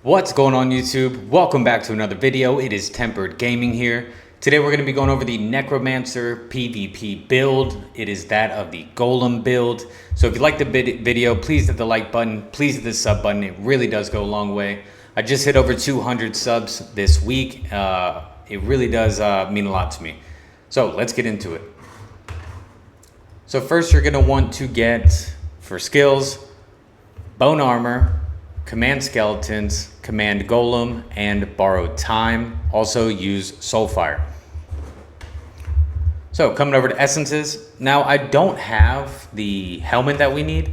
What's going on YouTube? Welcome back to another video. It is Tempered Gaming here. Today we're going to be going over the Necromancer PvP build. It is that of the Golem build. So if you like the video, please hit the like button. Please hit the sub button. It really does go a long way. I just hit over 200 subs this week. It really does mean a lot to me. So let's get into it. So first you're going to want to get, for skills, Bone Armor, Command Skeletons, Command Golem, and Borrowed Time. Also use Soulfire. So coming over to essences. Now I don't have the helmet that we need.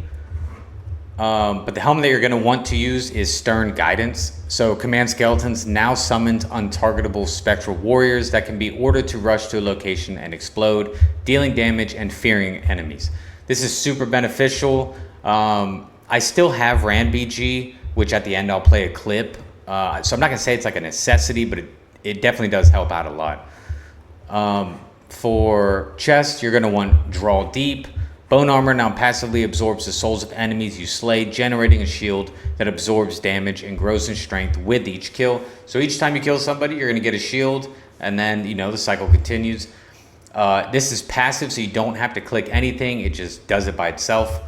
But the helmet that you're going to want to use is Stern Guidance. So Command Skeletons now summoned untargetable spectral warriors that can be ordered to rush to a location and explode, dealing damage and fearing enemies. This is super beneficial. I still have Rand BG, which at the end I'll play a clip. So I'm not going to say it's like a necessity, but it definitely does help out a lot. For chest, you're going to want Draw Deep. Bone Armor now passively absorbs the souls of enemies you slay, generating a shield that absorbs damage and grows in strength with each kill. So each time you kill somebody, you're going to get a shield, and then, you know, the cycle continues. This is passive, so you don't have to click anything. It just does it by itself.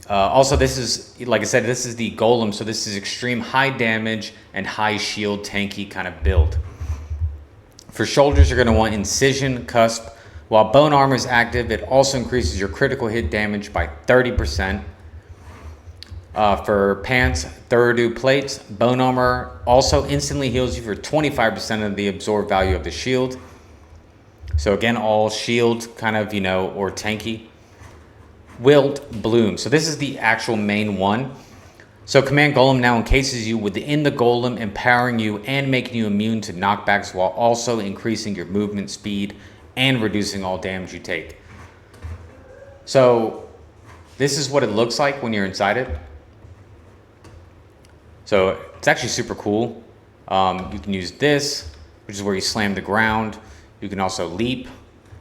Also, this is, like I said, this is the Golem, so this is extreme high damage and high shield tanky kind of build. For shoulders, you're going to want Incision, Cusp. While Bone Armor is active, it also increases your critical hit damage by 30%. For pants, Thuridu Plates, Bone Armor also instantly heals you for 25% of the absorbed value of the shield. So again, all shield kind of, you know, or tanky. Wilt Bloom. So this is the actual main one. So Command Golem now encases you within the Golem, empowering you and making you immune to knockbacks while also increasing your movement speed and reducing all damage you take. So this is what it looks like when you're inside it. So it's actually super cool. You can use this, which is where you slam the ground. You can also leap,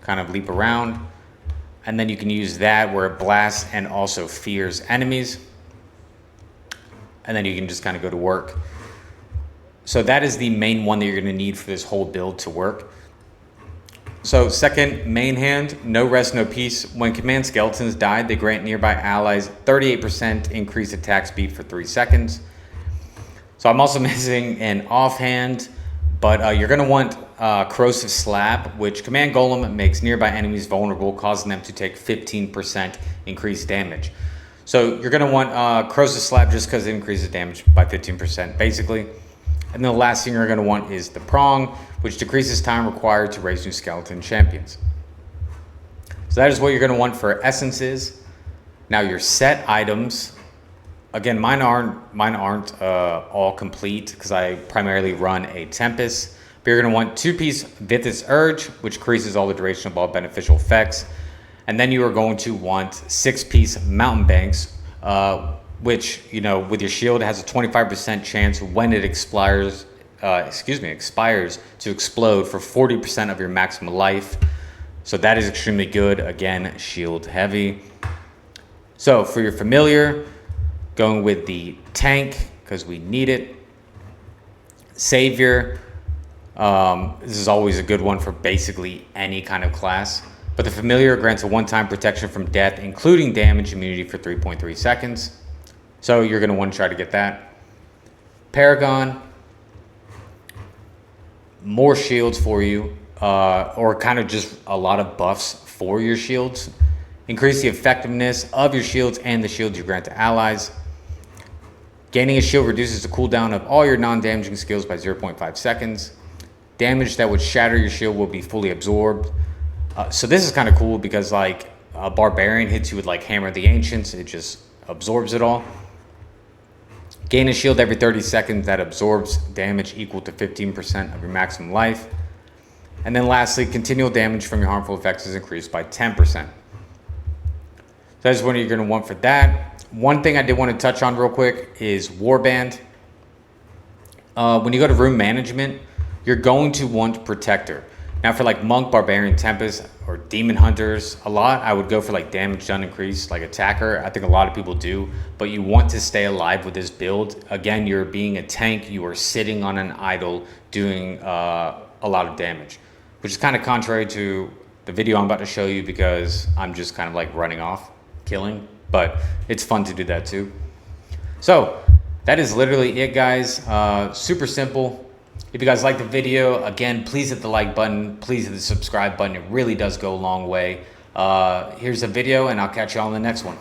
kind of leap around. And then you can use that where it blasts and also fears enemies. And then you can just kind of go to work. So that is the main one that you're going to need for this whole build to work. So second, main hand, No Rest, No Peace. When Command Skeletons die, they grant nearby allies 38% increased attack speed for 3 seconds. So I'm also missing an offhand, but you're going to want Corrosive Slab, which Command Golem makes nearby enemies vulnerable, causing them to take 15% increased damage. So you're going to want Corrosive Slab just because it increases damage by 15%, basically. And then the last thing you're going to want is the Prong, which decreases time required to raise new skeleton champions. So that is what you're going to want for essences. Now your set items, again, mine aren't all complete because I primarily run a Tempest. But you're going to want 2-piece Vithis Urge, which increases all the duration of all beneficial effects. And then you are going to want 6-piece Mountain Banks, which, you know, with your shield has a 25% chance when it expires to explode for 40% of your maximum life. So that is extremely good. Again, shield heavy. So for your familiar, going with the tank because we need it. Savior. This is always a good one for basically any kind of class. But the familiar grants a one-time protection from death, including damage immunity for 3.3 seconds. So you're going to want to try to get that. Paragon. More shields for you, or kind of just a lot of buffs for your shields. Increase the effectiveness of your shields and the shields you grant to allies. Gaining a shield reduces the cooldown of all your non-damaging skills by 0.5 seconds. Damage that would shatter your shield will be fully absorbed. So this is kind of cool because like a barbarian hits you with like Hammer of the Ancients, it just absorbs it all. Gain a shield every 30 seconds that absorbs damage equal to 15% of your maximum life. And then lastly, continual damage from your harmful effects is increased by 10%. So that is what you're going to want for that. One thing I did want to touch on real quick is Warband. When you go to room management, you're going to want Protector. Now for like Monk, Barbarian, Tempest, or demon hunters a lot, I would go for like damage done increase, like attacker. I think a lot of people do, but you want to stay alive with this build. Again, you're being a tank. You are sitting on an idol doing a lot of damage, which is kind of contrary to the video I'm about to show you because I'm just kind of like running off, killing, but it's fun to do that too. So that is literally it, guys. Super simple. If you guys like the video, again, please hit the like button. Please hit the subscribe button. It really does go a long way. Here's the video, and I'll catch you all in the next one.